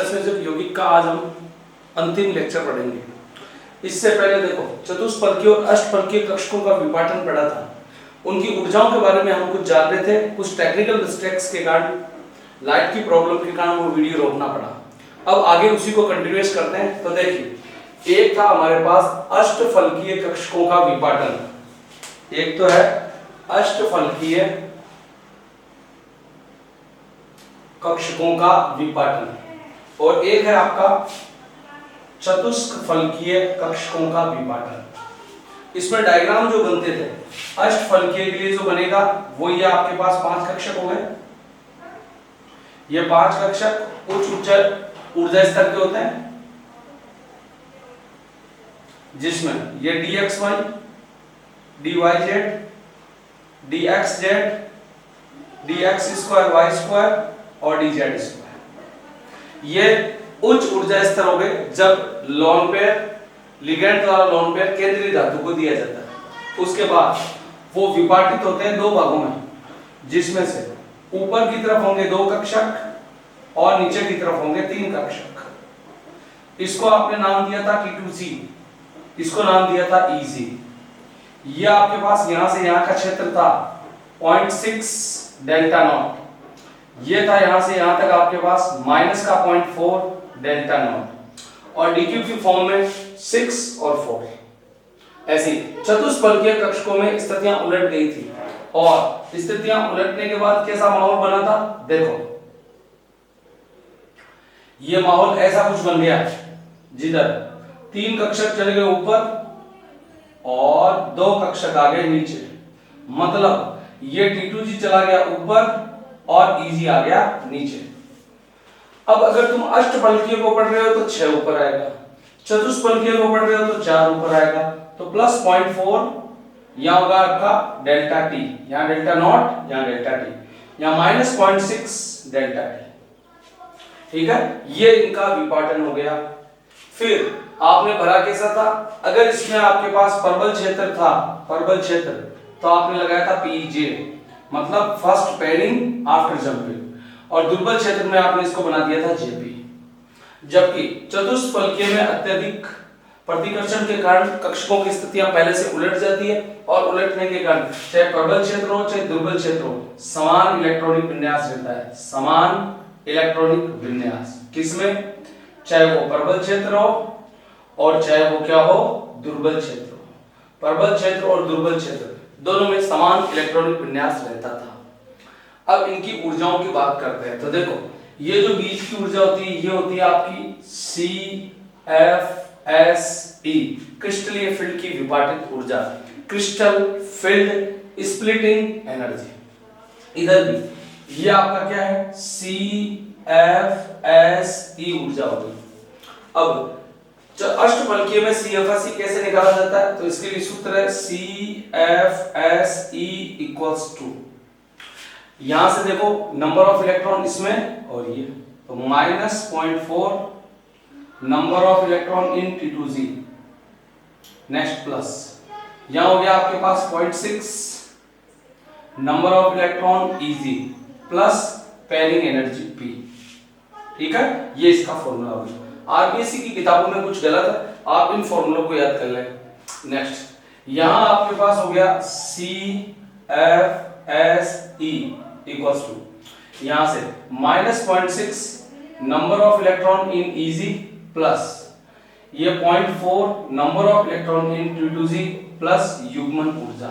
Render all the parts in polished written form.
Surface यौगिक का आज हम अंतिम लेक्चर पढ़ेंगे। इससे पहले देखो चतुष्फलकीय और अष्टफलकीय कक्षकों का विभाजन पढ़ा था, उनकी ऊर्जाओं के बारे में हम कुछ जान रहे थे। कुछ टेक्निकल मिस्टेक्स के कारण, लाइट की प्रॉब्लम के कारण वो वीडियो रोकना पड़ा। अब आगे उसी को कंटिन्यूअस करते हैं। तो देखिए, एक था हमारे पास अष्टफलकीय कक्षकों का विभाजन, एक तो है अष्टफलकीय कक्षकों का विभाजन और एक है आपका चतुष्फलकीय कक्षकों का विभाजन। इसमें डायग्राम जो बनते थे अष्टफलकीय के लिए जो बनेगा वो ये आपके पास 5 कक्षक हो गए। ये 5 कक्षक उच्च ऊर्जा स्तर के होते हैं, जिसमें ये dxy, dyz, dxz, dx² y² और dz²। ये उच्च ऊर्जा स्तर हो गए जब लोन पेयर लिगेंड द्वारा लोन पेयर केंद्रीय धातु को दिया जाता है। उसके बाद वो विभाजित होते हैं 2 भागों में, जिसमें से ऊपर की तरफ होंगे 2 कक्षक और नीचे की तरफ होंगे 3 कक्षक। इसको आपने नाम दिया था T2C, इसको नाम दिया था EC। ये आपके पास यहां से यहां का क्षेत्र था 0.6 डेल्टा नॉट, ये था यहां से यहां तक आपके पास माइनस का 0.4 डेल्टा नॉट और dq की फॉर्म में 6 और 4। ऐसी चतुष्फलकीय कक्षकों में स्थितियां उलट गई थी और स्थितियां उलटने के बाद कैसा माहौल बना था देखो, ये माहौल ऐसा कुछ बन गया जिधर 3 कक्षक चले गए ऊपर और 2 कक्षक आ गए नीचे। मतलब ये T2G चला गया ऊपर और EG आ गया नीचे। अब अगर तुम अष्टफलकीय को पढ़ रहे हो तो 6 ऊपर आएगा, चतुष्फलकीय को पढ़ रहे हो तो 4 ऊपर आएगा। तो प्लस 0.4 यहां होगा आपका डेल्टा T, यहां डेल्टा नॉट, यहां डेल्टा T, यहां माइनस 0.6 डेल्टा T। ठीक है, ये इनका विभाजन हो गया। फिर आपने भरा कैसा था, अगर इसमें आपके पास परबल क्षेत्र था, परबल क्षेत्र, तो आपने लगाया था PJ, मतलब फर्स्ट पेयरिंग आफ्टर जंपिंग, और दुर्बल क्षेत्र में आपने इसको बना दिया था JP। जबकि चतुष्फलकीय में अत्यधिक प्रतिकर्षण के कारण कक्षकों की स्थितियां पहले से उलट जाती है और उलटने के कारण चाहे प्रबल क्षेत्र हो चाहे दुर्बल क्षेत्र हो, समान इलेक्ट्रॉनिक विन्यास रहता है, समान इलेक्ट्रॉनिक विन्यास। किसमें, चाहे वो प्रबल क्षेत्र हो और चाहे वो क्या हो, दुर्बल क्षेत्र हो। प्रबल क्षेत्र और दुर्बल क्षेत्र दोनों में समान इलेक्ट्रॉनिक विन्यास रहता था। अब इनकी ऊर्जाओं की बात करते हैं। तो देखो, ये जो बीच की ऊर्जा होती है ये होती है आपकी CFSE, क्रिस्टलीय फील्ड की विभाजित ऊर्जा, क्रिस्टल फील्ड स्प्लिटिंग एनर्जी। इधर भी ये आपका क्या है, CFSE ऊर्जा होगी। अब अष्टफलकीय में CFSE कैसे निकाला जाता है, तो इसके लिए सूत्र है CFSE इक्वल्स टू, यहां से देखो नंबर ऑफ इलेक्ट्रॉन इसमें और ये, तो minus 0.4 number of electron in T2G, next plus यहां हो गया आपके पास 0.6 number of electron EG plus pairing energy P। ठीक है, ये इसका फॉर्मूला होगा। आरबीएससी की किताबों में कुछ गलत है, आप इन फॉर्मूलों को याद कर लें। नेक्स्ट, यहां आपके पास हो गया CFSE इक्वल्स टू, यहां से minus 0.6 number of electron in EG plus ये 0.4 number of electron in T2G plus युग्मन ऊर्जा।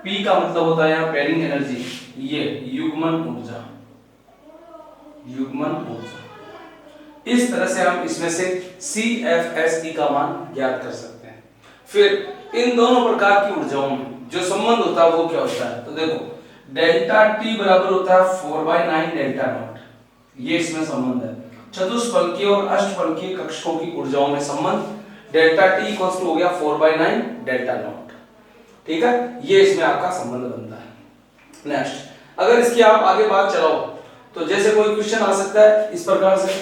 P का मतलब होता है यहां पेयरिंग एनर्जी, ये युग्मन ऊर्जा, युग्मन ऊर्जा। इस तरह से हम इसमें से CFSE का मान ज्ञात कर सकते हैं। फिर इन दोनों प्रकार की ऊर्जाओं में जो संबंध होता है वो क्या होता है, तो देखो डेल्टा T बराबर होता है 4/9 डेल्टा नॉट, ये इसमें संबंध है। चतुष्फलकीय और अष्टफलकीय कक्षकों की ऊर्जाओं में संबंध डेल्टा T इक्वल्स टू हो गया 4/9 डेल्टा नॉट। ठीक है, ये इसमें आपका संबंध बनता है। नेक्स्ट, अगर इसकी आप आगे बात चलाओ तो जैसे कोई क्वेश्चन आ सकता है इस प्रकार से,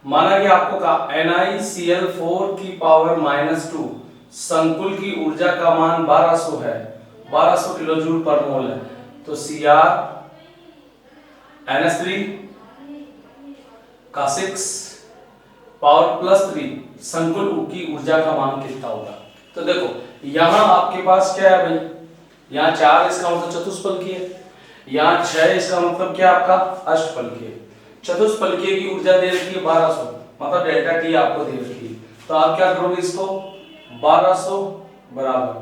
माना कि आपको कहा NiCl4 की पावर -2 संकुल की ऊर्जा का मान 1200 है, 1200 किलो जूल पर मोल है, तो Cr NH3 का 6 पावर प्लस 3 संकुल की ऊर्जा का मान कितना होगा। तो देखो यहाँ आपके पास क्या है भाई, यहाँ 4 इसका मतलब चतुष्फलकीय है, यहाँ 6 इसका मतलब क्या आपका अष्टफलकीय। चतुष्फलकीय की ऊर्जा दे रखी है 1200, मतलब डेल्टा टी आपको दे रखी है। तो आप क्या करोगे, इसको 1200 बराबर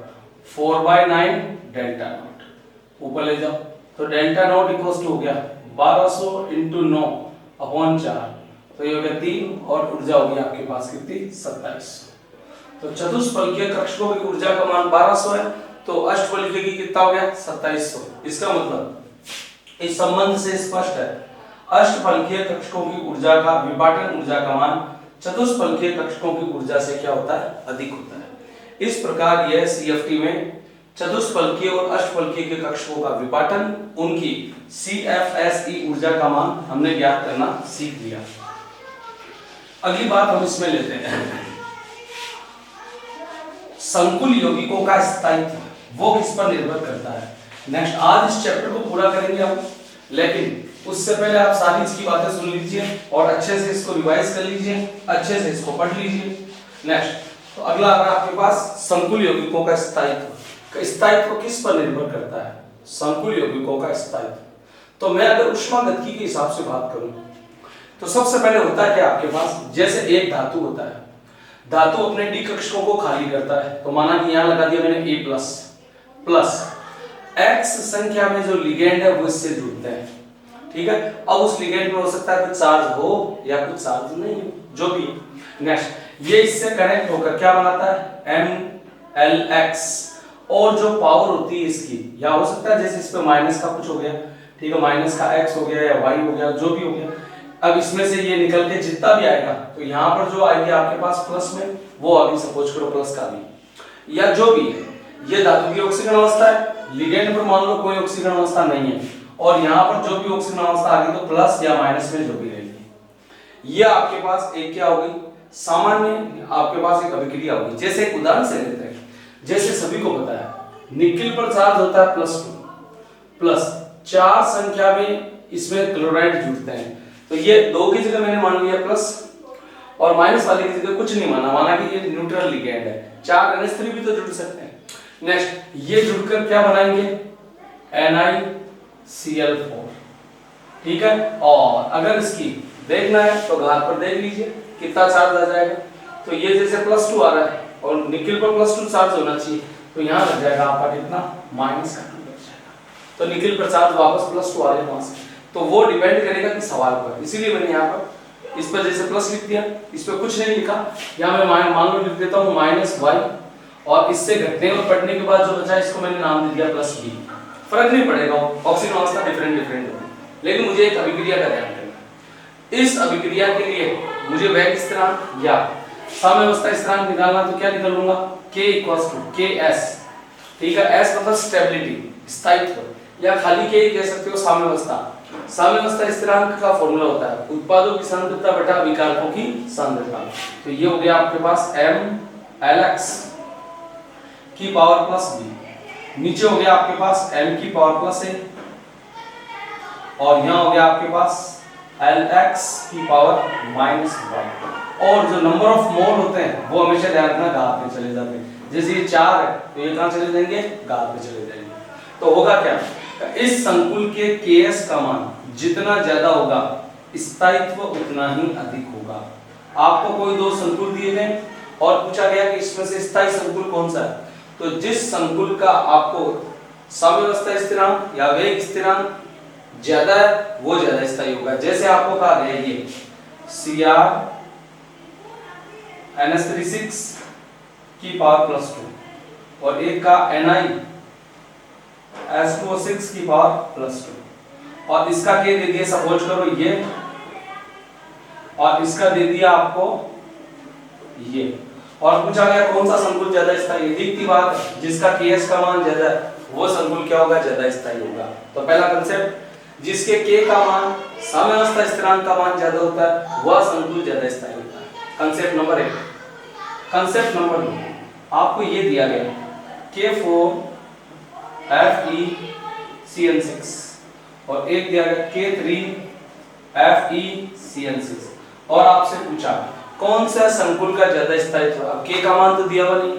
4/9 डेल्टा नॉट ऊपर ले जाओ। तो डेल्टा नॉट इक्वल टू हो गया 1200 इंटू 9 अपॉन 4, तो ये हो गया 3 और ऊर्जा होगी आपके पास कितनी 2700। तो चतुष्फलकीय कक्षकों की ऊर्जा का मान 1200 है, तो अष्टफलकीय की कितना हो गया 2700। इसका मतलब इस संबंध से स्पष्ट है, अष्टफलकीय कक्षकों की ऊर्जा का विपाटन ऊर्जा का मान चतुष्फलकीय कक्षकों की ऊर्जा से क्या होता है, अधिक होता है। इस प्रकार यह सीएफटी में चतुष्फलकीय और अष्टफलकीय के कक्षकों का विपाटन, उनकी सीएफएसई ऊर्जा का मान हमने ज्ञात करना सीख लिया। अगली बात हम इसमें लेते हैं, संकुल यौगिकों का स्थायित्व वो किस पर निर्भर करता है। नेक्स्ट, आज इस चैप्टर को पूरा करेंगे हम, लेकिन उससे पहले आप सारी इसकी बातें सुन लीजिए और अच्छे से इसको रिवाइज कर लीजिए, अच्छे से इसको पढ़ लीजिए। नेक्स्ट, तो अगला आ रहा है आपके पास संकुल यौगिकों का स्थायित्व। स्थायित्व किस पर निर्भर करता है, संकुल यौगिकों का स्थायित्व। तो मैं अगर ऊष्मागतिकी के हिसाब से बात करूं तो सबसे पहले होता है क्या आपके पास, जैसे एक धातु होता है, धातु अपने डी कक्षकों को खाली करता है। तो माना कि यहां लगा दिया मैंने A प्लस X संख्या में जो लिगेंड है वो इससे जुड़ते हैं, ठीक है। अब उस लिगेंड में हो सकता है कुछ चार्ज हो या कुछ चार्ज नहीं हो, जो भी। नेक्स्ट, ये इससे कनेक्ट होकर क्या बनाता है MLX, और जो पावर होती है इसकी, या हो सकता है जैसे इस पे माइनस का कुछ हो गया, ठीक है, माइनस का X हो गया या Y हो गया, जो भी हो गया। अब इसमें से ये निकल के जितना भी आएगा, तो यहाँ पर जो आएगी आपके पास प्लस में, वो आगे सपोज करो प्लस का भी, या जो भी है। ये धातु की ऑक्सीजन अवस्था है, लिगेंड पर मान लो कोई ऑक्सीजन अवस्था नहीं है, और यहाँ पर जो भी ऑक्सीजन अवस्था आ गई तो प्लस या माइनस में जो भी रहेगी। ये आपके पास एक क्या होगी, सामान्य आपके पास एक अभिक्रिया होगी। जैसे एक उदाहरण से लेते हैं, जैसे सभी को पता है निकिल पर चार्ज होता है प्लस 4 संख्या में इसमें क्लोराइड जुड़ते हैं। तो ये 2 की जगह मैंने मान लिया प्लस, और माइनस वाले की जगह कुछ नहीं माना कि ये न्यूट्रल लिगेंड है। 4 NH3 भी तो जुड़ सकते हैं। नेक्स्ट, ये जुड़कर क्या बनाएंगे NiCl4, ठीक है। और अगर इसकी देखना है तो घात पर देख लीजिए कितना चार्ज आ जाएगा। तो ये जैसे +2 आ रहा है और निकिल पर +2 चार्ज होना चाहिए, तो यहाँ लग जाएगा आपका कितना -2 लग जाएगा। तो निकिल पर चार्ज वापस +2 आ रहा है, तो वो डिपेंड करेगा कि सवाल पर। इसीलिए मैंने यहाँ पर इस पर जैसे प्लस लिख दिया, इस पर कुछ नहीं लिखा। यहाँ मैं मान लो लिख देता हूँ -y, और इससे घटने और बढ़ने के बाद जो बचा इसको मैंने नाम दे दिया +b। फर्क नहीं पड़ेगा, ऑक्सीजन अवस्था डिफरेंट होगी, लेकिन मुझे एक अभिक्रिया का ध्यान रखना। इस अभिक्रिया के लिए मुझे वेग स्थिरांक या साम्यावस्था स्थिरांक निकालना, तो क्या निकालूंगा K = Ks, ठीक है। S मतलब स्टेबिलिटी, स्थायित्व, या खाली K कह सकते हो साम्यावस्था। साम्यावस्था स्थिरांक का फॉर्मूला होता है उत्पादों की सांद्रता बटा विकल्पों की सांद्रता। तो ये हो गया आपके पास MLX की पावर +b, नीचे हो गया आपके पास M की पावर +a, और यहाँ हो गया आपके पास LX की पावर -y। और जो नंबर ऑफ मोल होते हैं वो हमेशा ध्यान रखना घात में चले जाते हैं। जैसे ये 4 है तो ये कहाँ चले जाएंगे, घात में चले जाएंगे। तो होगा क्या, इस संकुल के Ks का मान जितना ज्यादा होगा स्थायित्व उतना ही अधिक होगा। आपको कोई 2 संकुल दिए गए और पूछा गया कि इसमें से स्थायी संकुल कौन सा है, तो जिस संकुल का आपको साम्यावस्था स्थिरांक या वेग स्थिरांक ज्यादा है वो ज्यादा स्थायी होगा। जैसे आपको कहा गया ये Cr NH36 की पावर +2 और एक का NiS2O6 की पावर +2, और इसका क्या दे दिया, सपोज करो ये, और इसका दे दिया आपको ये, और पूछा गया कौन सा संकुल ज्यादा स्थायी है। दिखती बात है, जिसका Ks का मान ज्यादा है वो संकुल क्या होगा, ज्यादा स्थायी होगा। तो पहला कंसेप्ट, जिसके K का मान साम्यावस्था स्थिरांक का मान ज्यादा होता है वह संकुल ज्यादा स्थायी होता है। Concept number 1। कंसेप्ट नंबर 2, आपको ये दिया गया K4FeCN6 और एक दिया गया K3FeCN6, और आपसे पूछा कौन सा संकुल का ज्यादा स्थायित्व। अब के का मान तो दिया हुआ नहीं,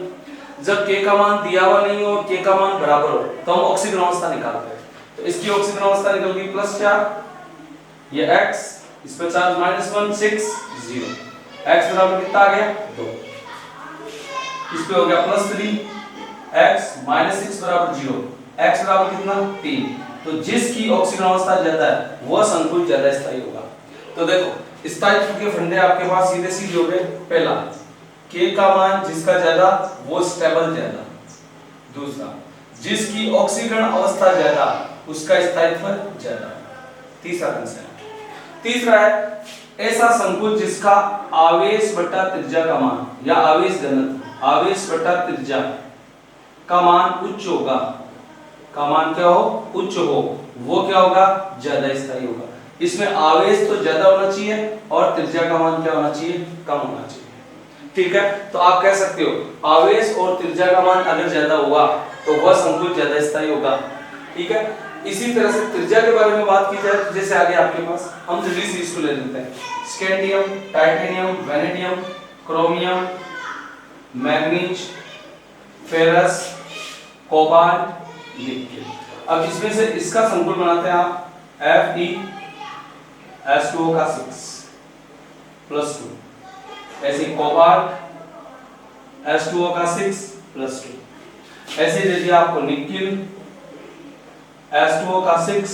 जब के का मान दिया हुआ नहीं हो और के का मान बराबर हो तो हम ऑक्सीजन अवस्था निकालते हैं। तो इसकी ऑक्सीजन अवस्था निकल गई +4, ये x, इस पे चार्ज -1 6 0, x बराबर कितना आ गया 2, इस पे हो गया +3, x -6 बराबर 0, x बराबर कितना 3। तो जिसकी ऑक्सीजन अवस्था ज्यादा है वह संकुल ज्यादा स्थायी होगा। तो देखो स्थायित्व के फंडे आपके पास सीधे सीधे हो गए। पहला k का मान जिसका ज्यादा वो स्टेबल ज्यादा, दूसरा जिसकी ऑक्सीकरण अवस्था ज्यादा उसका स्थायित्व ज्यादा, तीसरा कंसेप्ट। तीसरा है ऐसा संकुल जिसका आवेश बटा त्रिज्या का मान या आवेश घनत्व, आवेश बटा त्रिज्या का मान उच्च होगा, का मान क्या हो उच्च हो, वो क्या होगा ज्यादा स्थायी होगा। इसमें आवेश तो ज्यादा होना चाहिए और त्रिज्या का मान क्या होना चाहिए कम होना चाहिए। ठीक है, तो आप कह सकते हो आवेश और त्रिज्या का मान अगर ज्यादा हुआ तो वह संकुल ज्यादा स्थायी होगा। ठीक है, इसी तरह से त्रिज्या के बारे में बात की जाए तो जैसे आगे आपके पास हम जल्दी से इसको ले लेते हैं। Scandium, titanium, vanadium, chromium, manganese, ferrous, cobalt, nickel. अब इसमें से इसका संकुल बनाते हैं आप FeS2O का 6 +2, ऐसे कोबाल्ट S2O का 6 +2, ऐसे दे दिया आपको निकेल S2O का 6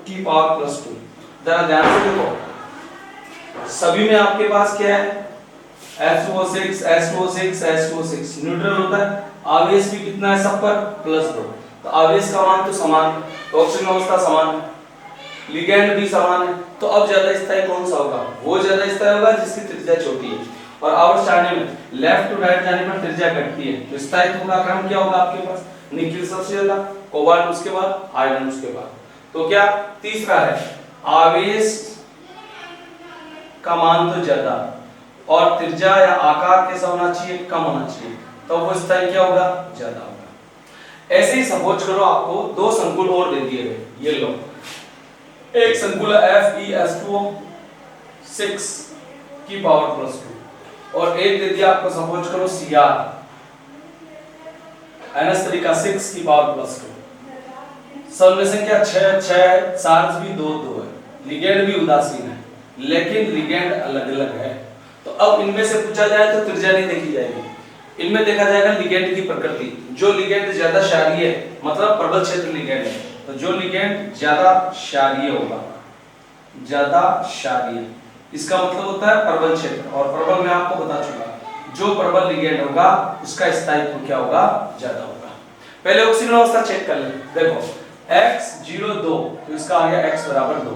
की पावर +2। जरा ध्यान से देखो सभी में आपके पास क्या है S2O6 S2O6 S2O6 न्यूट्रल होता है, आवेश भी कितना है सब पर +2, तो आवेश का मान तो समान, ऑक्सीजन अवस्था समान, लिगैंड भी समान है। तो अब ज्यादा स्थायी कौन सा होगा, वो ज्यादा स्थायी होगा जिसकी त्रिज्या छोटी है। और आवर्त सारणी में लेफ्ट टू राइट जाने पर त्रिज्या घटती है, तो स्थायित्व का क्रम क्या होगा आपके पास, निकेल सबसे ज्यादा, कोबाल्ट उसके बाद, आयरन उसके बाद। तो क्या तीसरा है आवेश का मान तो ज्यादा और त्रिज्या या आकार कैसा होना चाहिए कम होना चाहिए, तो वो स्थायी क्या होगा ज्यादा होगा। ऐसे ही सपोज करो आपको दो संकुल और दे दिए गए, ये लो एक संकुल है FeS2O6 की पावर +2 और एक दे दिया आपको सपोज करो Cr NH3 का 6 की पावर +2। सब में से क्या 6 चार्ज भी 2 है, लिगेंड भी उदासीन है, लेकिन लिगेंड अलग अलग है। तो अब इनमें से पूछा जाए तो त्रिज्या नहीं देखी जाएगी, इनमें देखा जाएगा लिगेंड की प्रकृति। जो लिगेंड ज्यादा क्षारीय है मतलब प्रबल क्षेत्र लिगेंड है, तो जो लिगेंड ज्यादा क्षारीय होगा, ज्यादा क्षारीय इसका मतलब होता है प्रबल क्षेत्र, और प्रबल में आपको बता चुका जो प्रबल लिगेंड होगा उसका स्थायित्व क्या होगा ज्यादा होगा। पहले ऑक्सीजन अवस्था चेक कर लें। देखो x02 तो इसका आ गया x बराबर 2,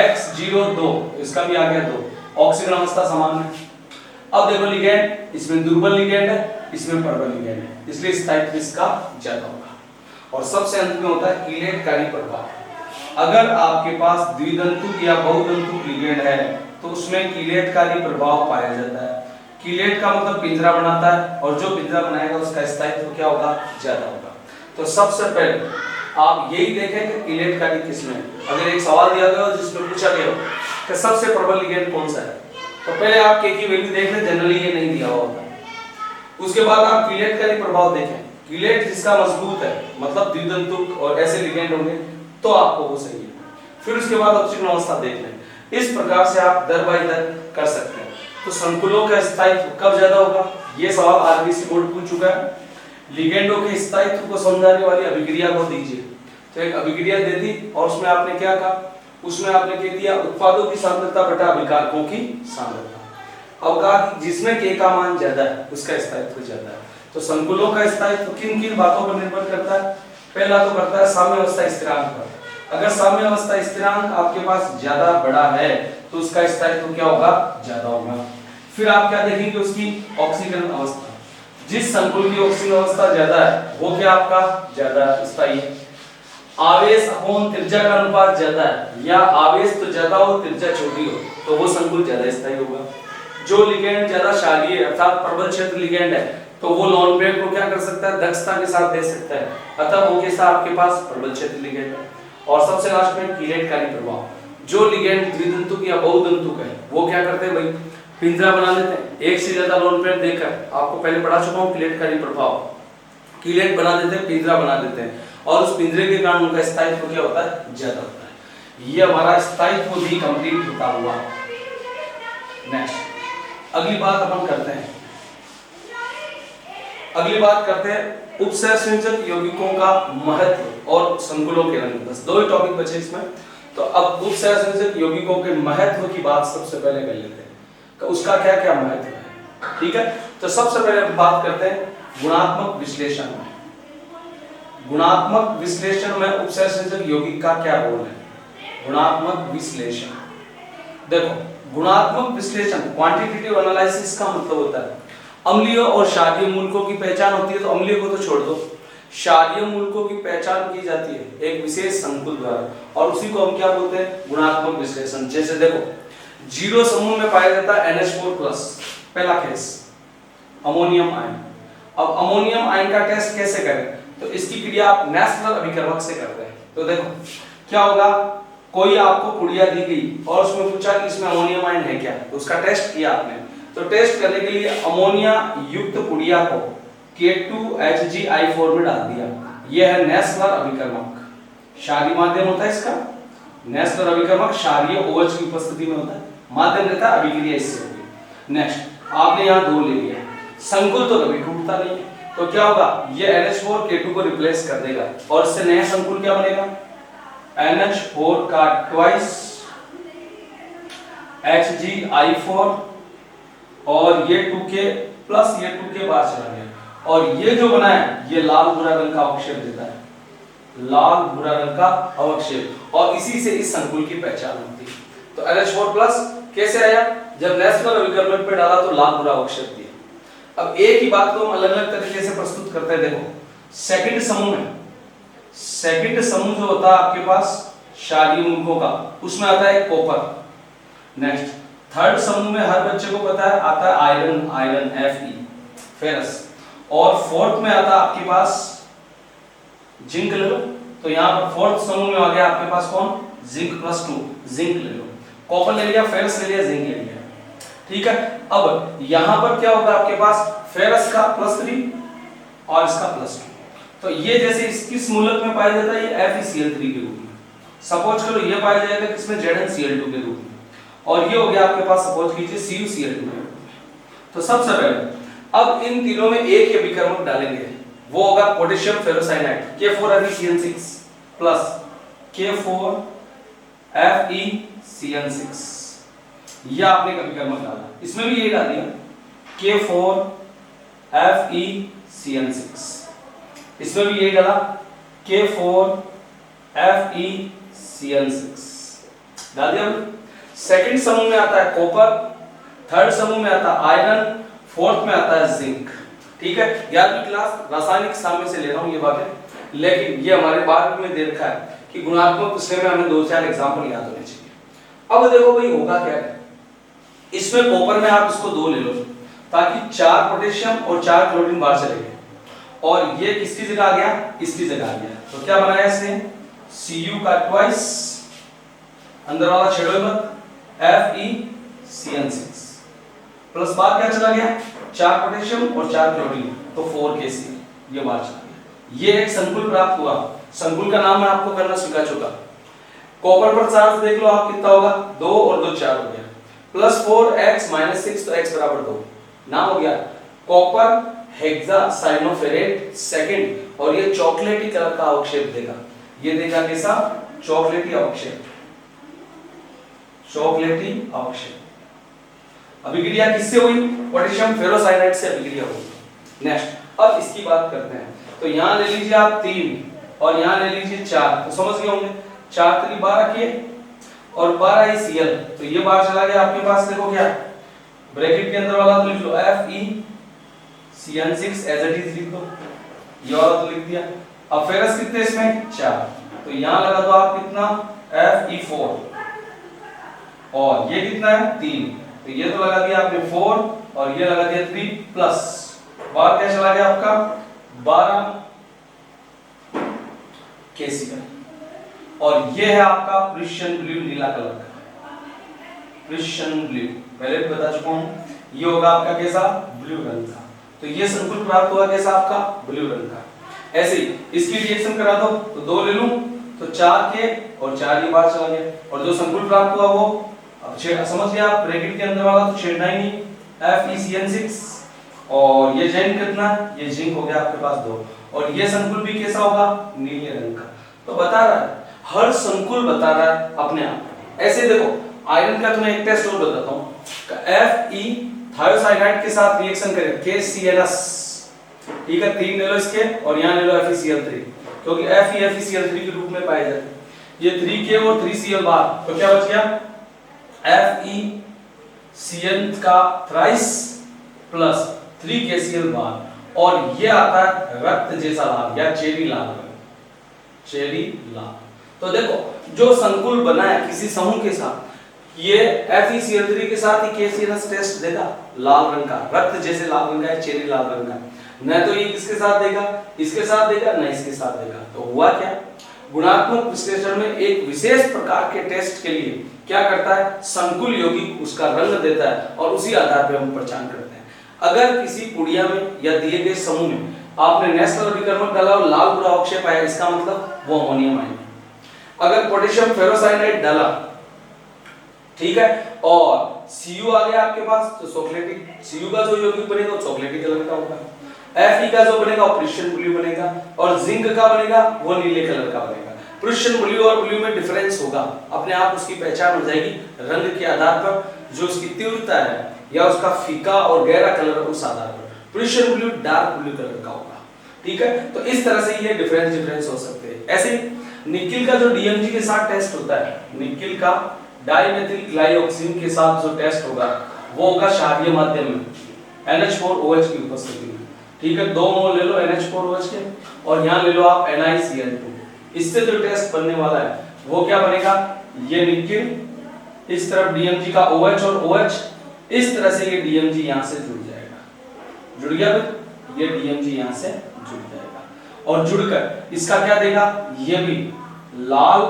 x02 इसका भी आ गया 2, ऑक्सीजन अवस्था समान है। अब देखो लिगेंड, इसमें दुर्बल लिगेंड है, इसमें प्रबल लिगेंड है, इसलिए स्थायित्व इसका ज्यादा होगा। और सबसे अंत में होता है कीलेटकारी प्रभाव। अगर आपके पास द्विदंतुक या बहुदंतुक लिगेंड है तो उसमें कीलेटकारी प्रभाव पाया जाता है। कीलेट का मतलब पिंजरा बनाता है, और जो पिंजरा बनाएगा उसका स्थायित्व क्या होगा ज्यादा होगा। तो सबसे पहले आप यही देखें कि कीलेटकारी किसमें है। अगर एक सवाल दिया गया हो जिसमें पूछा गया हो कि सबसे प्रबल लिगेंड कौन सा है, तो पहले आप के की वैल्यू देख लें, जनरली ये नहीं दिया हुआ होता है। उसके बाद आप कीलेटकारी प्रभाव देखें, कीलेट जिसका मजबूत है मतलब द्विदंतुक और ऐसे लिगेंड होंगे तो आपको वो सही है। फिर उसके बाद ऑक्सीजन अवस्था देख लें। इस प्रकार से आप दर बाय दर कर सकते हैं। तो संकुलों का स्थायित्व कब ज्यादा होगा, ये सवाल आरबीसी बोर्ड पूछ चुका है। लिगेंडों के स्थायित्व को समझाने वाली अभिक्रिया को दीजिए। तो एक अभिक्रिया दे दी और उसमें आपने क्या कहा, उसमें आपने कह दिया उत्पादों की सांद्रता बटा अभिकारकों की सांद्रता। अब कहा कि जिसमें के का मान ज्यादा है उसका स्थायित्व ज्यादा है। तो संकुलों का स्थायित्व किन किन बातों पर निर्भर करता है। पहला तो करता है साम्य अवस्था स्थिरांक पर। अगर साम्य अवस्था स्थिरांक आपके पास ज्यादा बड़ा है तो उसका स्थायित्व क्या होगा ज्यादा होगा। फिर आप क्या देखेंगे उसकी ऑक्सीकरण अवस्था। जिस संकुल की ऑक्सीकरण अवस्था ज्यादा है वो क्या आपका ज्यादा स्थायी है। आवेश अपॉन त्रिज्या का अनुपात ज्यादा है या आवेश तो ज्यादा हो त्रिज्या छोटी हो तो वो संकुल ज्यादा स्थायी होगा। जो लिगेंड ज्यादा क्षारीय अर्थात प्रबल क्षेत्र लिगेंड है तो वो नॉन पेयर को क्या कर सकता है दक्षता के साथ दे सकता है, अतः वो कैसा आपके पास प्रबल क्षेत्र लिगेंड है। और सबसे लास्ट में कीलेटकारी प्रभाव। जो लिगेंड द्विदंतुक या बहुदंतुक है वो क्या करते हैं भाई पिंजरा बना लेते हैं। एक से ज्यादा लोन पेयर देकर आपको पहले पढ़ा चुका हूँ कीलेटकारी प्रभाव, कीलेट बना देते हैं, पिंजरा बना देते हैं और उस पिंजरे के कारण उनका स्थायित्व क्या होता है, ज्यादा होता है। ये हमारा स्थायित्व भी कंप्लीट होता हुआ। नेक्स्ट अगली बात अपन करते हैं, अगली बात करते हैं उपसहसंयोजक यौगिकों का महत्व और संकुलों के रंग। बस दो ही टॉपिक बचे इसमें। तो अब उपसहसंयोजक यौगिकों के महत्व की बात सबसे पहले कर लेते हैं, तो उसका क्या क्या महत्व है, ठीक है। तो सबसे पहले बात करते हैं गुणात्मक विश्लेषण में। गुणात्मक विश्लेषण में उपसहसंयोजक यौगिक का क्या रोल है। गुणात्मक विश्लेषण, देखो गुणात्मक विश्लेषण क्वांटिटेटिव एनालिसिस का मतलब होता है अम्लीय और क्षारीय मूलकों की पहचान होती है। तो अम्लीय को तो छोड़ दो, क्षारीय मूलकों की पहचान की जाती है एक विशेष संकुल द्वारा और उसी को हम क्या बोलते हैं, गुणात्मक विश्लेषण। जैसे देखो जीरो समूह में पाया जाता है NH4+, पहला केस अमोनियम आयन। अब अमोनियम आयन का टेस्ट कैसे करें, तो इसकी क्रिया आप नेस्लर अभिकर्मक से करते हैं। तो देखो क्या होगा, कोई आपको पुड़िया दी गई और उसमें पूछा कि इसमें अमोनियम आयन है क्या, तो उसका टेस्ट किया आपने। तो टेस्ट करने के लिए अमोनिया युक्त पुड़िया को K2HgI4 में डाल दिया। यह है नेस्लर अभिकर्मक, क्षारीय माध्यम होता है इसका। नेस्लर अभिकर्मक क्षारीय OH की उपस्थिति में होता है, माध्यम रहता है, अभिक्रिया इससे होगी। नेक्स्ट आपने यहाँ 2 ले लिया, संकुल तो कभी टूटता नहीं है, तो क्या होगा, ये NH4 K2 को रिप्लेस कर देगा और इससे नया संकुल क्या बनेगा, NH4 का ट्वाइस HgI4 और ये 2K प्लस ये 2K बाहर चला गया और ये जो बना है ये लाल भूरा रंग का अवक्षेप देता है, लाल भूरा रंग का अवक्षेप, और इसी से इस संकुल की पहचान होती है। तो NH4+ कैसे आया, जब नेस्लर अभिकर्मक पे डाला तो लाल भूरा अवक्षेप दिया। अब एक ही बात को हम अलग अलग तरीके से प्रस्तुत करते हैं। देखो सेकंड समूह में, सेकंड समूह जो होता है आपके पास क्षारीय मूलकों का, उसमें आता है कॉपर। नेक्स्ट थर्ड समूह में हर बच्चे को पता है आता है आयरन, आयरन Fe फेरस, और फोर्थ में आता है आपके पास जिंक ले लो। तो यहाँ पर फोर्थ समूह में आ गया आपके पास कौन, जिंक +2, जिंक ले लो, कॉपर ले लिया, फेरस ले लिया, जिंक ले लिया, ठीक है। अब यहाँ पर क्या होगा आपके पास फेरस का +3 और इसका +2। तो ये जैसे किस मूलक में पाया जाता है, ये FeCl3 के रूप में। सपोज करो ये पाया जाएगा किसमें, ZnCl2 के रूप में, और ये हो गया आपके पास सपोज कीजिए CuCl2 के रूप में। तो सबसे पहले अब इन तीनों में एक ही अभिकर्मक डालेंगे, वो होगा potassium ferrocyanide K4FeCN6 plus K4FeCN6। ये आपने अभिकर्मक डाला, इसमें भी ये डाल दिया K4FeCN6, इसमें भी ये डाला K4FeCN6 डाल दिया। सेकंड समूह में आता है कॉपर, थर्ड समूह में आता है आयरन, फोर्थ में आता है जिंक, ठीक है। 11वीं क्लास रासायनिक साम्य से ले रहा हूं ये बातें, लेकिन ये हमारे 12वीं में दे रखा है कि गुणात्मक विषय में हमें 2-4 एग्जांपल याद होने चाहिए। अब देखो भाई होगा क्या है, इसमें कॉपर में आप इसको 2 ले लो ताकि 4 पोटेशियम और 4 क्लोरीन बाहर चले गए, और ये किसकी जगह आ गया, इसकी जगह आ गया। तो क्या बनाया इसने, Cu का ट्वाइस, अंदर वाला छेड़ो मत, FeCN6 प्लस बाद क्या चला गया, 4 पोटेशियम और 4 क्लोरीन, तो 4KCl ये बाहर चला गया। ये एक संकुल प्राप्त हुआ, संकुल का नाम मैं आपको करना सिखा चुका। कॉपर पर चार्ज देख लो आप कितना होगा, 2 और 2 4 हो गया, +4x - 6 तो x = 2, नाम हो गया कॉपर हेक्सासाइनोफेरेट सेकंड, और ये चॉकलेटी कलर का अवक्षेप देगा। ये देगा कैसा, चॉकलेटी अवक्षेप, चॉकलेटी अवक्षेप। अभिक्रिया किससे हुई, पोटेशियम फेरोसाइनाइड से अभिक्रिया हुई। नेक्स्ट अब इसकी बात करते हैं। तो यहाँ ले लीजिए आप 3 और यहाँ ले लीजिए 4, तो समझ गए होंगे 4 3 12 के और 12 Cl, तो ये बाहर चला गया आपके पास। देखो क्या ब्रैकेट के अंदर वाला तो लिख लो FeCN6 एज इट इज लिख दो, ये वाला तो लिख दिया। अब फेरस कितने इसमें 4, तो यहाँ लगा दो आप कितना Fe4, और ये कितना है 3, तो ये तो लगा दिया आपने 4 और ये लगा दिया 3 प्लस बाहर क्या चला गया आपका 12 KCl, और ये है आपका प्रिशियन ब्लू नीला कलर का, प्रिशियन ब्लू। पहले भी बता चुका हूँ। ये होगा आपका कैसा, ब्लू रंग का। तो ये संकुल प्राप्त हुआ कैसा आपका, ब्लू रंग का। ऐसे ही इसकी रिएक्शन करा दो तो 2 ले लूं तो 4 के और 4 ये बाहर चला गया, और जो संकुल प्राप्त हुआ वो अब समझ गया आप, ब्रैकेट के अंदर वाला तो छेड़ना ही नहीं, FeCN6। और ये जिंक कितना, ये जिंक हो गया आपके पास 2, और ये संकुल भी कैसा होगा, नीले रंग का। तो बता रहा है, हर संकुल बता रहा है अपने आप। ऐसे देखो आयरन का तुम्हें एक टेस्ट और बताता हूँ, Fe थायोसाइनाइड के साथ रिएक्शन करें KClS, ठीक है, 3 ले लो इसके और यहाँ ले लो FeCl3, क्योंकि FeCl3 के रूप में पाए जाते हैं। ये 3K और 3Cl बाहर, तो क्या बच गया, FeCN का थ्राइस प्लस 3KCl बाहर, और ये आता है रक्त जैसा लाल या चेरी लाल रंग, चेरी लाल। तो देखो जो संकुल बना है किसी समूह के साथ, ये FeCl3 के साथ ही KClS टेस्ट देगा लाल रंग का, रक्त जैसे लाल रंग का, चेरी लाल रंग का। न तो ये किसके साथ देगा, इसके साथ देगा, न इसके साथ देगा। तो हुआ क्या, गुणात्मक विश्लेषण में एक विशेष प्रकार के टेस्ट के लिए क्या करता है, संकुल यौगिक उसका रंग देता है और उसी आधार पर हम पहचान करते हैं। अगर किसी पुड़िया में या दिए गए समूह में आपने नेशनल विकर्मक डाला और लाल बुरा अवक्षेप आया, इसका मतलब वो अमोनियम आयन है। अगर पोटेशियम फेरोसाइनाइड डाला, ठीक है, और Cu आ गया आपके पास, तो चॉकलेटी, Cu का जो यौगिक बनेगा वो चॉकलेटी कलर का होगा, Fe का जो बनेगा वो प्रुशियन ब्लू बनेगा, और जिंक का बनेगा वो नीले कलर का बनेगा। प्रुशियन ब्लू और ब्लू में डिफरेंस होगा, अपने आप उसकी पहचान हो जाएगी रंग के आधार पर, जो उसकी तीव्रता है या उसका फीका और गहरा कलर उस आधार पर। Prussian blue dark blue colour का होगा, ठीक है। तो इस तरह से ये डिफरेंस हो सकते हैं। ऐसे निकिल का जो DMG के साथ टेस्ट होता है, निकिल का डाइमेथिल ग्लाइऑक्सिन के साथ जो टेस्ट होगा वो होगा क्षारीय माध्यम में NH4OH की उपस्थिति में, ठीक है। 2 मोल ले लो NH4OH के और यहाँ ले लो आप NiCl2। इससे जो टेस्ट बनने वाला है वो क्या बनेगा, ये निकिल, इस तरफ DMG का OH और OH, इस तरह से ये DMG यहाँ से जुड़ जाएगा, जुड़ गया, ये DMG यहाँ से जुड़ जाएगा, और जुड़कर इसका क्या देगा, ये भी लाल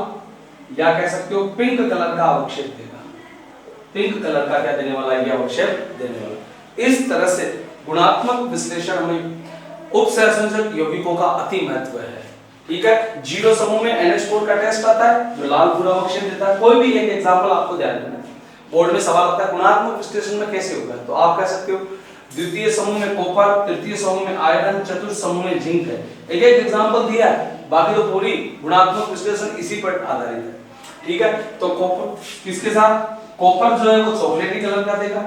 या कह सकते हो पिंक कलर का अवक्षेप देगा, पिंक कलर का क्या देने वाला है, ये अवक्षेप देने वाला। इस तरह से गुणात्मक विश्लेषण में उपसहसंयोजक यौगिकों का अति महत्व है, ठीक है। जीरो समूह में NH4 का टेस्ट आता है जो लाल बुरा अवक्षेप देता है। कोई भी एक एग्जांपल आपको ध्यान रखना है, बोर्ड में सवाल आता है गुणात्मक विश्लेषण में कैसे होगा, तो आप कह सकते हो द्वितीय समूह में कॉपर, तृतीय समूह में आयरन, चतुर्थ समूह में जिंक है। एक एक एग्जांपल दिया है, बाकी तो पूरी गुणात्मक विश्लेषण इसी पर आधारित है, ठीक है। तो कॉपर किसके साथ, कॉपर जो है वो चॉकलेटी कलर का देगा,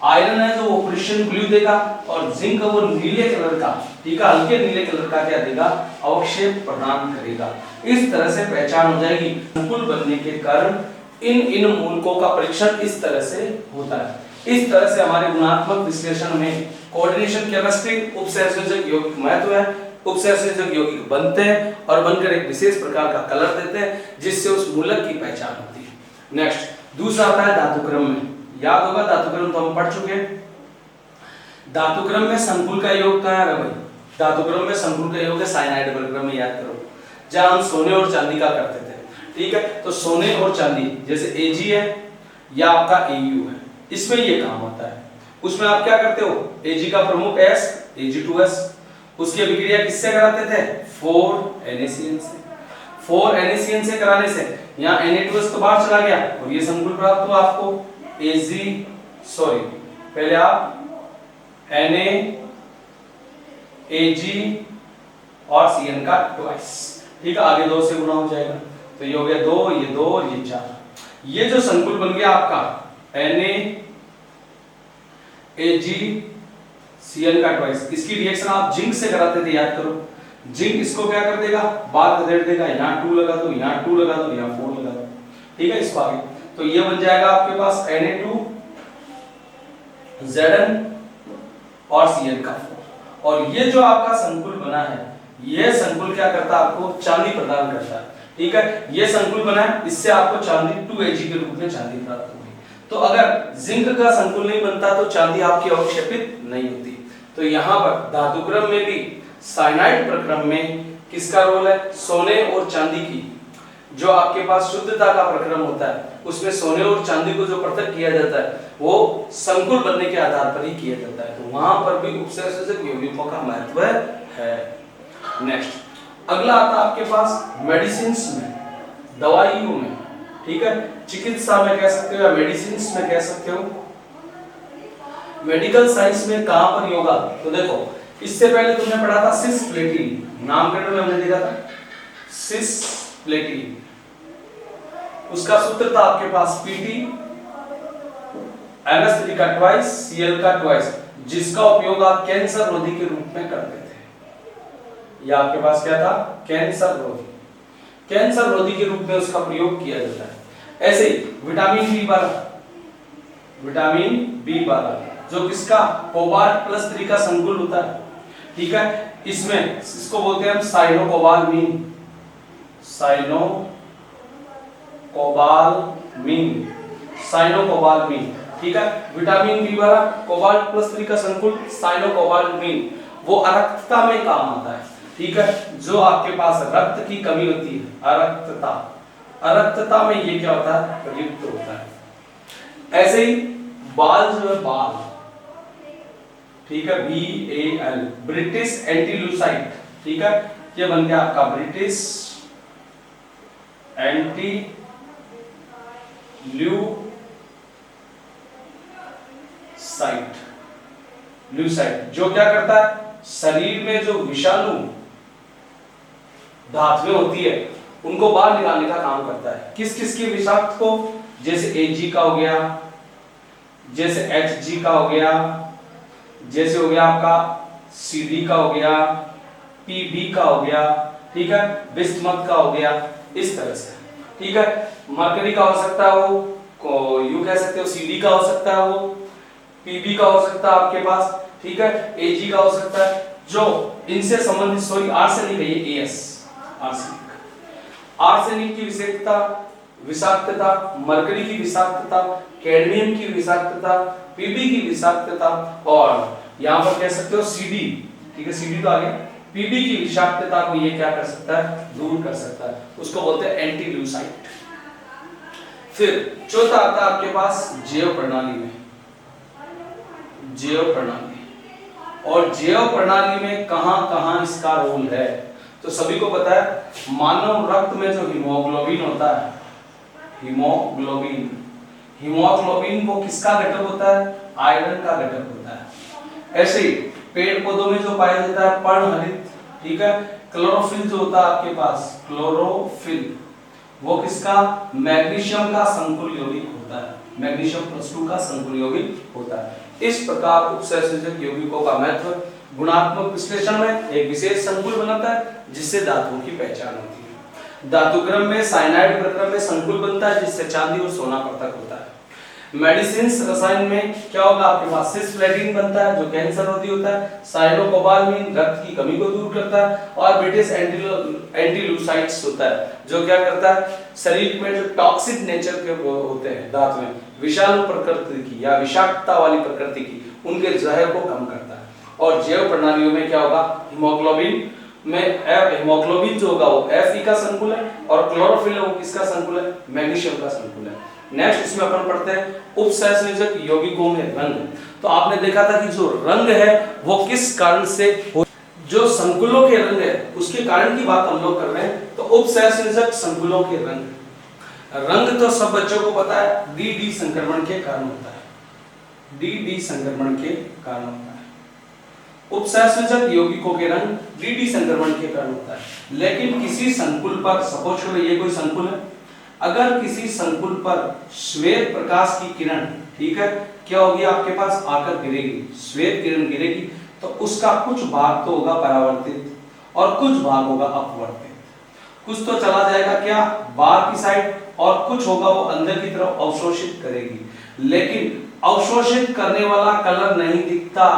आयरन है जो वो प्रुशियन ब्लू देगा, और जिंक वो नीले कलर का, ठीक है, हल्के नीले कलर का क्या देगा, अवक्षेप प्रदान करेगा। इस तरह से पहचान हो जाएगी। संकुल बनने के कारण इन मूलकों का परीक्षण इस तरह से होता है। इस तरह से हमारे गुणात्मक विश्लेषण में कोऑर्डिनेशन केमिस्ट्री उपसहसंयोजक यौगिक महत्व है। उपसहसंयोजक यौगिक बनते हैं और बनकर एक विशेष प्रकार का कलर देते हैं जिससे उस मूलक की पहचान होती है। नेक्स्ट दूसरा आता है धातुक्रम में। याद होगा धातुक्रम तो हम पढ़ चुके हैं। धातुक्रम में संकुल का योग कहाँ है भाई, धातुक्रम में संकुल का योग है साइनाइड प्रक्रम में, याद करो, जहां हम सोने और चांदी का करते थे, ठीक है। तो सोने और चांदी जैसे Ag है या आपका Au है, इसमें ये काम होता है। उसमें आप क्या करते हो, Ag का प्रमुख S Ag2S, उसकी अभिक्रिया किससे कराते थे, 4NaCN से। 4NaCN से कराने से यहाँ Na2S तो बाहर चला गया और ये संकुल प्राप्त हुआ आपको पहले आप Na Ag और Cn का ट्वाइस, ठीक है, आगे 2 से गुना हो जाएगा, तो ये हो गया 2, ये 2 और ये 4। ये जो संकुल बन गया आपका Na Ag Cn का ट्वाइस, इसकी रिएक्शन आप जिंक से कराते थे, याद करो। जिंक इसको क्या कर देगा, बाहर खदेड़ देगा, यहाँ 2 लगा दो, यहाँ 2 लगा दो, यहाँ 4 लगा दो, ठीक है, इसको आगे। तो ये बन जाएगा आपके पास Na2 Zn और Cn का 4। और ये जो आपका संकुल बना है, ये संकुल क्या करता है, आपको चांदी प्रदान करता है, ठीक है। ये संकुल बना है, इससे आपको चांदी 2Ag के रूप में चांदी प्राप्त होगी। तो अगर जिंक का संकुल नहीं बनता तो चांदी आपकी अवक्षेपित नहीं होती। तो यहाँ पर धातुक्रम में भी साइनाइड प्रक्रम में किसका रोल है, सोने और चांदी की, जो आपके पास शुद्धता का प्रक्रम होता है उसमें सोने और चांदी को जो पृथक किया जाता है वो संकुल बनने के आधार पर ही किया जाता है। तो वहां पर भी उपसंयोजक यौगिकों का महत्व है। नेक्स्ट अगला आता है आपके पास मेडिसिन्स में, दवाइयों में, ठीक है, चिकित्सा में कह सकते हो या मेडिसिन्स में कह सकते हो। मेडिकल साइंस में कहां पर योगा, तो देखो इससे पहले तुमने पढ़ा था सिस्प्लेटिन, नामकरण में हमने देखा था सिस्प्लेटिन, उसका सूत्र था आपके पास पीटी NH3 का ट्वाइस Cl का ट्वाइस, जिसका उपयोग आप कैंसर रोधी के रूप में करते थे। यह आपके पास क्या था, कैंसर रोधी, कैंसर रोधी के रूप में उसका प्रयोग किया जाता है। ऐसे ही विटामिन B12, विटामिन B12 जो किसका कोबाल्ट प्लस 3 का संकुल होता है, ठीक है, इसमें इसको बोलते हैं हम साइनोकोबालमीन, साइनोकोबालमीन, ठीक है। विटामिन B12 कोबाल्ट प्लस 3 का संकुल साइनोकोबालमीन, वो अरक्तता में काम आता है, ठीक है, जो आपके पास रक्त की कमी होती है, अरक्तता, अरक्तता में ये क्या होता है, प्रयुक्त होता है। ऐसे ही बाल जो है, बाल, ठीक है, BAL ब्रिटिश एंटील्यूसाइड, ठीक है, ये बन गया आपका ब्रिटिश एंटील्यूसाइड, ल्यूसाइड जो क्या करता है, शरीर में जो विषाणु धातुएं होती है उनको बाहर निकालने का काम करता है। किस किस की विषाक्त को, जैसे Ag का हो गया, जैसे Hg का हो गया, जैसे हो गया आपका CD का हो गया, Pb का हो गया, ठीक है, बिस्मथ का हो गया, इस तरह से, ठीक है। मरकरी का हो सकता है वो, यू कह सकते हो CD का हो सकता है वो, Pb का हो सकता है आपके पास, ठीक है, Ag का हो सकता है, जो इनसे संबंधित, सॉरी आर्सेनिक है ये AS, आर्सेनिक की विषाक्तता, मरकरी की विषाक्तता, कैडमियम की विषाक्तता, Pb की विषाक्तता, और यहां पर कह सकते हो CD, ठीक है, CD तो आ गया, Pb की विषाक्तता को ये क्या कर सकता है, दूर कर सकता है, उसको बोलते हैं एंटील्यूसाइड। फिर चौथा आता है आपके पास जैव प्रणाली में, जैव प्रणाली, और जैव प्रणाली में कहां-कहां इसका रोल है, तो सभी को पता है मानव रक्त में जो हीमोग्लोबिन होता है, हीमोग्लोबिन, हीमोग्लोबिन वो किसका घटक होता है, आयरन का घटक होता है। ऐसे ही पेड़ पौधों में जो पाया जाता है पर्णहरित, ठीक है, क्लोरोफिल जो होता है आपके पास, क्लोरोफिल वो किसका, मैग्नीशियम का संकुल यौगिक होता है, मैग्नीशियम +2 का संकुल यौगिक होता है। इस प्रकार उपसंयोजक यौगिकों का महत्व गुणात्मक विश्लेषण में एक विशेष संकुल बनाता है जिससे धातुओं की पहचान होती है। धातुक्रम में साइनाइड प्रक्रम में संकुल बनता है जिससे चांदी और सोना पृथक होता है। मेडिसिन्स रसायन में क्या होगा, आपके पास सिस्प्लेटिन बनता है जो कैंसर रोधी होता है, साइनोकोबालमीन रक्त की कमी को दूर करता है, और ब्रिटिश एंटील्यूसाइड्स होता है जो क्या करता है, शरीर में जो टॉक्सिक नेचर के होते हैं धातुएं, विषाणु प्रकृति की या विषाक्तता वाली प्रकृति की, उनके जहर को कम करता है। और जैव प्रणालियों में क्या होगा, हीमोग्लोबिन में हीमोग्लोबिन जो होगा वो Fe का संकुल है, और क्लोरोफिल वो किसका संकुल है, मैग्नीशियम का संकुल है। नेक्स्ट इसमें अपन पढ़ते हैं उपसंयोजक यौगिकों में रंग। तो आपने देखा था कि जो रंग है वो किस कारण से हो, जो संकुलों के रंग है उसके कारण की बात हम लोग कर रहे हैं। तो उपसंयोजक संकुलों के रंग, रंग तो सब बच्चों को पता है डी संक्रमण के कारण होता है, डी संक्रमण के कारण होता है। उपसंयोजक यौगिकों के रंग डी संक्रमण के कारण होता है। लेकिन किसी संकुल पर, सपोज करो ये कोई संकुल है, अगर किसी संकुल पर श्वेत प्रकाश की किरण, ठीक है, क्या होगी आपके पास आकर गिरेगी, श्वेत किरण गिरेगी, तो उसका कुछ भाग तो होगा परावर्तित और कुछ भाग होगा अपवर्तित। कुछ तो चला जाएगा क्या बाहर की साइड, और कुछ होगा वो अंदर की तरफ अवशोषित करेगी। लेकिन अवशोषित करने वाला कलर नहीं दिखता,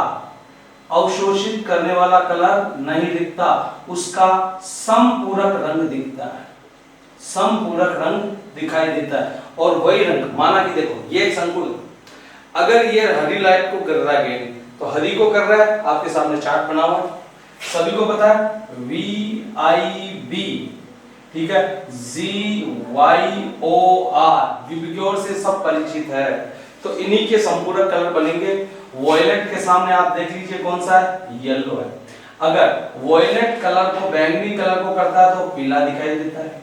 अवशोषित करने वाला कलर नहीं दिखता, उसका समपूरक रंग दिखता है, समपूरक रंग दिखाई देता है। और वही रंग, माना कि देखो ये एक संकुल, अगर ये हरी लाइट को कर रहा है तो हरी को कर रहा है, आपके सामने चार्ट बना हुआ सभी को पता है VIB, ठीक है, GYOR, विबिक्योर से सब परिचित है। तो इन्हीं के संपूरक कलर बनेंगे। वॉयलेट के सामने आप देख लीजिए कौन सा है, येलो है। अगर वॉयलेट कलर को बैंगनी कलर को करता है तो पीला दिखाई देता है,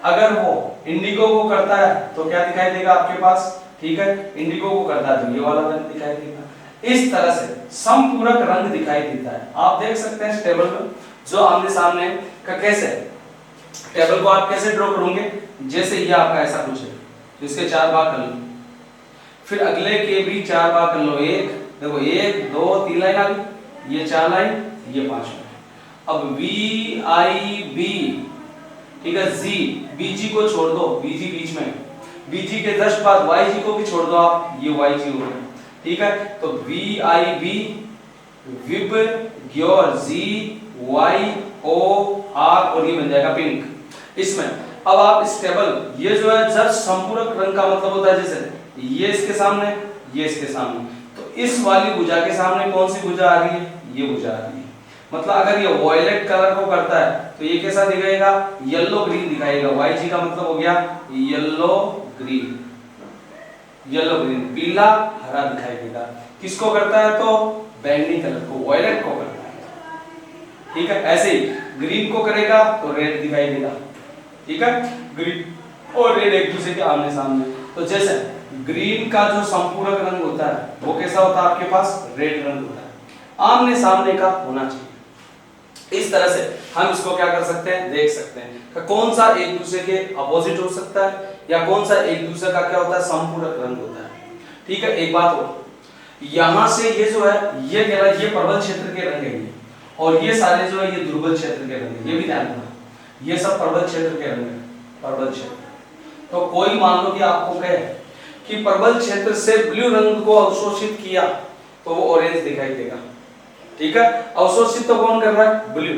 अगर वो इंडिगो को करता है तो क्या दिखाई देगा आपके पास, ठीक है, इंडिगो को करता है तो ये वाला रंग दिखाई देगा। इस तरह से संपूरक रंग दिखाई देता है। आप देख सकते हैं इस टेबल में जो आमने सामने का कैसे टेबल को आप कैसे ड्रॉ करोगे, जैसे ये आपका ऐसा कुछ है, तो इसके 4 भाग कर लो, फिर अगले के भी 4 भाग कर लो। एक देखो 1 2 3 लाइन आ गई, ये 4 लाइन, ये 5 लाइन। अब वी आई बी, ठीक है, जी बीजी को छोड़ दो, बीजी बीच में, बीजी के जस्ट बाद वाई जी को भी छोड़ दो आप, ये वाई जी हो गया, ठीक है। तो V I B vibgyor G Y O R और ये बन जाएगा पिंक। इसमें अब आप इस टेबल, ये जो है जब संपूरक रंग का मतलब होता है जैसे ये इसके सामने, ये इसके सामने, तो इस वाली भुजा के सामने कौन सी भुजा आ रही है, ये भुजा आ रही है। मतलब अगर ये वॉयलेट कलर को करता है तो ये कैसा दिखाएगा, येलो ग्रीन दिखाएगा। वाई जी का मतलब हो गया येलो ग्रीन, येलो ग्रीन, पीला हरा दिखाई देगा। किसको करता है तो बैंगनी कलर को, वॉयलेट को करता है, ठीक है। ऐसे ही ग्रीन को करेगा तो रेड दिखाई देगा, ठीक है। ग्रीन और रेड एक दूसरे के आमने सामने, तो जैसे ग्रीन का जो संपूरक रंग होता है वो कैसा होता है आपके पास, रेड रंग होता है, आमने सामने का होना चाहिए। इस तरह से हम इसको क्या कर सकते हैं, देख सकते हैं कि कौन सा एक दूसरे के अपोजिट हो सकता है या कौन सा एक दूसरे का क्या होता है, संपूरक रंग होता है, ठीक है। एक बात और, यहां से ये जो है ये क्या है, ये प्रबल क्षेत्र के रंग है, और ये सारे जो है ये दुर्बल क्षेत्र के रंग है, ये भी ध्यान रखना, ये सब प्रबल क्षेत्र के रंग है, प्रबल क्षेत्र। तो कोई मान लो कि आपको कहे कि प्रबल क्षेत्र से ब्लू रंग को अवशोषित किया तो वो ऑरेंज दिखाई देगा, ठीक है। अवशोषित तो कौन कर रहा है, ब्लू,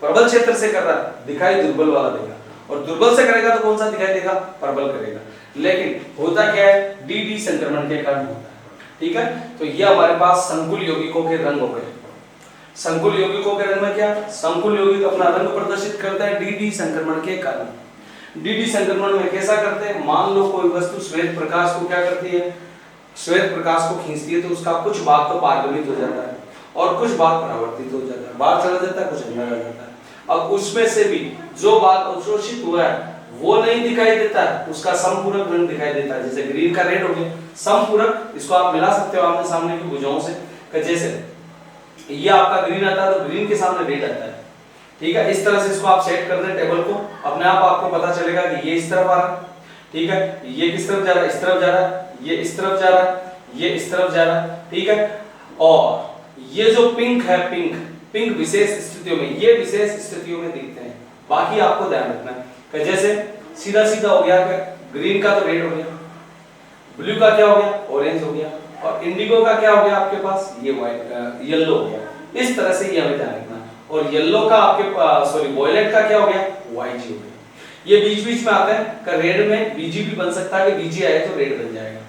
प्रबल क्षेत्र से कर रहा है, दिखाई दुर्बल वाला देगा, और दुर्बल से करेगा तो कौन सा दिखाई देगा, प्रबल करेगा। लेकिन होता क्या है, डी संक्रमण के कारण होता है, ठीक है। तो ये हमारे पास संकुल यौगिकों के रंग हो गए। संकुल यौगिकों के रंग में क्या, संकुल यौगिक अपना रंग प्रदर्शित करता है डी संक्रमण के कारण। डी संक्रमण में कैसा करते हैं, मान लो कोई वस्तु श्वेत प्रकाश को क्या करती है, श्वेत प्रकाश को खींचती है, तो उसका कुछ भाग तो पारगमित हो जाता है और कुछ भाग परावर्तित हो जाता है, बाहर चला जाता है, कुछ अंदर आ जाता है। अब उसमें से भी जो भाग अवशोषित हुआ है वो नहीं दिखाई देता है, उसका संपूरक रंग दिखाई देता है, जैसे ग्रीन का रेड हो गया संपूरक। इसको आप मिला सकते हो आमने सामने की भुजाओं से, जैसे ये आपका ग्रीन आता है तो ग्रीन के सामने रेड आता है, ठीक है। इस तरह से इसको आप सेट कर दें टेबल को, अपने आप आपको पता चलेगा कि ये इस तरफ आ रहा है, ठीक है, ये किस तरफ जा रहा है, इस तरफ जा रहा है, ये इस तरफ जा रहा है, ये इस तरफ जा रहा है, ठीक है। और ये जो पिंक है, पिंक विशेष स्थितियों में, ये विशेष स्थितियों में दिखते हैं, बाकी आपको ध्यान रखना है कि जैसे सीधा सीधा हो गया कि ग्रीन का तो रेड हो गया, ब्लू का क्या हो गया, ऑरेंज हो गया, और इंडिगो का क्या हो गया आपके पास, ये व्हाइट येलो हो गया। इस तरह से ये हमें ध्यान रखना है। और येलो का आपके सॉरी वॉयलेट का क्या हो गया, वाई जी हो गया। ये बीच बीच में आता है कि रेड में बीजी भी बन सकता है, कि बीजी आए तो रेड बन जाएगा,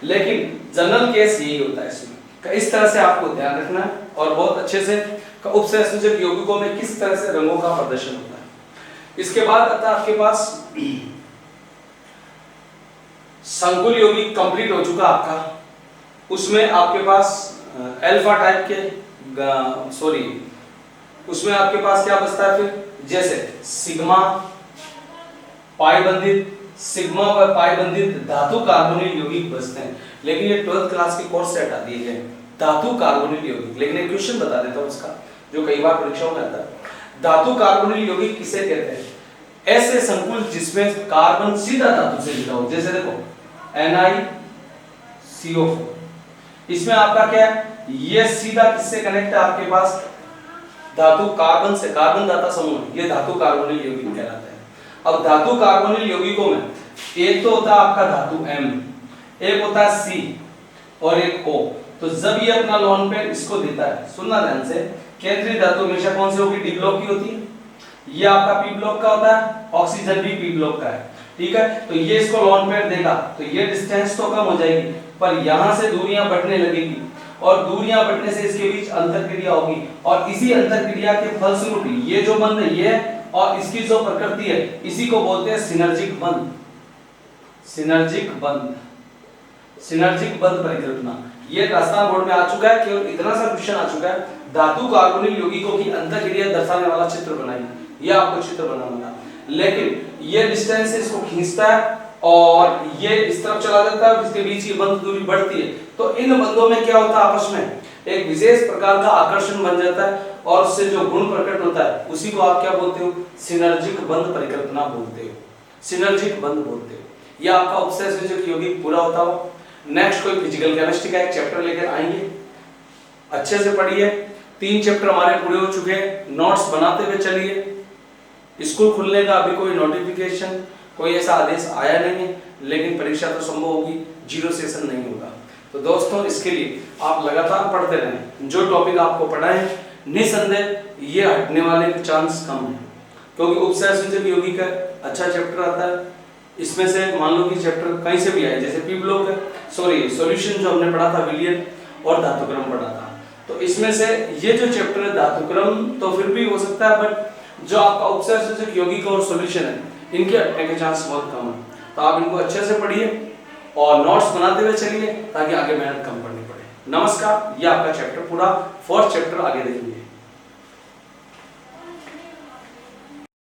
लेकिन जनरल केस यही होता है इसमें। इस तरह से आपको ध्यान रखना है और बहुत अच्छे से उपसंयोजक यौगिकों में किस तरह से रंगों का प्रदर्शन होता है। इसके बाद आता है आपके पास संकुल यौगिक कंप्लीट हो चुका आपका, उसमें आपके पास अल्फा टाइप के सॉरी उसमें आपके पास क्या बचता है फिर, जैसे सिग्मा पाई बंधित, सिग्मा व पाई बंधित धातु कार्बोनिल यौगिक बचते हैं। लेकिन ये 12th क्लास के कोर्स से हटा दिए गए धातु कार्बोनिल यौगिक। लेकिन एक क्वेश्चन बता देता हूं उसका, जो कई बार परीक्षाओं में आता है। धातु कार्बोनिल यौगिक किसे कहते हैं, ऐसे संकुल जिसमें कार्बन सीधा धातु से जुड़ा हो, जैसे देखो NiCO4, इसमें आपका क्या है, ये सीधा किससे कनेक्ट है आपके पास, धातु कार्बन से, कार्बन दाता समूह, ये धातु कार्बोनिल यौगिक कहलाता है। अब धातु कार्बोनिल यौगिकों में एक तो होता है आपका धातु M, एक होता है C और एक O। तो जब ये अपना लोन पेयर इसको देता है, सुनना ध्यान से, केंद्रीय धातु हमेशा कौन सी होगी, डी ब्लॉक की होती है, ये आपका पी ब्लॉक का होता है, ऑक्सीजन भी पी ब्लॉक का है, ठीक है। तो ये इसको लोन पेयर देगा तो ये डिस्टेंस तो कम हो जाएगी, पर यहां से दूरियां बढ़ने लगेगी, और दूरियां बढ़ने से इसके बीच अंतरक्रिया होगी, और इसी अंतरक्रिया के फलस्वरूप ये जो बंध है ये और इसकी जो प्रकृति है, इसी को बोलते हैं सिनर्जिक बंध, सिनर्जिक बंध। सिनर्जिक बंध परिकल्पना, ये राजस्थान बोर्ड में आ चुका है, केवल इतना सा क्वेश्चन आ चुका है, धातु कार्बोनिल यौगिकों की अंतःक्रिया दर्शाने वाला चित्र बनाइए, ये आपको चित्र बनाना है। लेकिन ये डिस्टेंस इसको खींचता है और ये इस तरफ चला जाता है, इसके बीच की बंध दूरी बढ़ती है, तो इन बंधों में क्या होता है, आपस में एक विशेष प्रकार का आकर्षण बन जाता है और उससे जो गुण प्रकट होता है उसी को आप क्या बोलते हो, सिनर्जिक बंध परिकल्पना बोलते हो, सिनर्जिक बंध बोलते हो। ये आपका उपसर्जक यौगिक पूरा होता हो। नेक्स्ट कोई फिजिकल केमिस्ट्री का एक चैप्टर लेकर आएंगे, अच्छे से पढ़िए। 3 चैप्टर हमारे पूरे हो चुके हैं, नोट्स बनाते हुए चलिए। स्कूल खुलने का अभी कोई नोटिफिकेशन, कोई ऐसा आदेश आया नहीं है, लेकिन परीक्षा तो संभव होगी, 0 सेशन नहीं होगा। तो दोस्तों इसके लिए आप लगातार पढ़ते रहें, जो टॉपिक आपको पढ़ाएं निसंदेह ये हटने वाले के चांस कम है, क्योंकि उपसर्जक यौगिक का अच्छा चैप्टर आता है। इसमें से मान लो कि चैप्टर कहीं से भी आए, जैसे पी ब्लॉक है, सॉरी सॉल्यूशन जो हमने पढ़ा था विलियन और धातुक्रम पढ़ा था, तो इसमें से ये जो चैप्टर है धातुक्रम तो फिर भी हो सकता है, बट जो आपका उपसर्जक यौगिक और सॉल्यूशन है इनके हटने के चांस बहुत कम है। तो आप इनको अच्छे से पढ़िए और नोट्स बनाते हुए चलिए ताकि आगे मेहनत कम करनी पड़े। नमस्कार, ये आपका चैप्टर पूरा 4th चैप्टर आगे देखेंगे।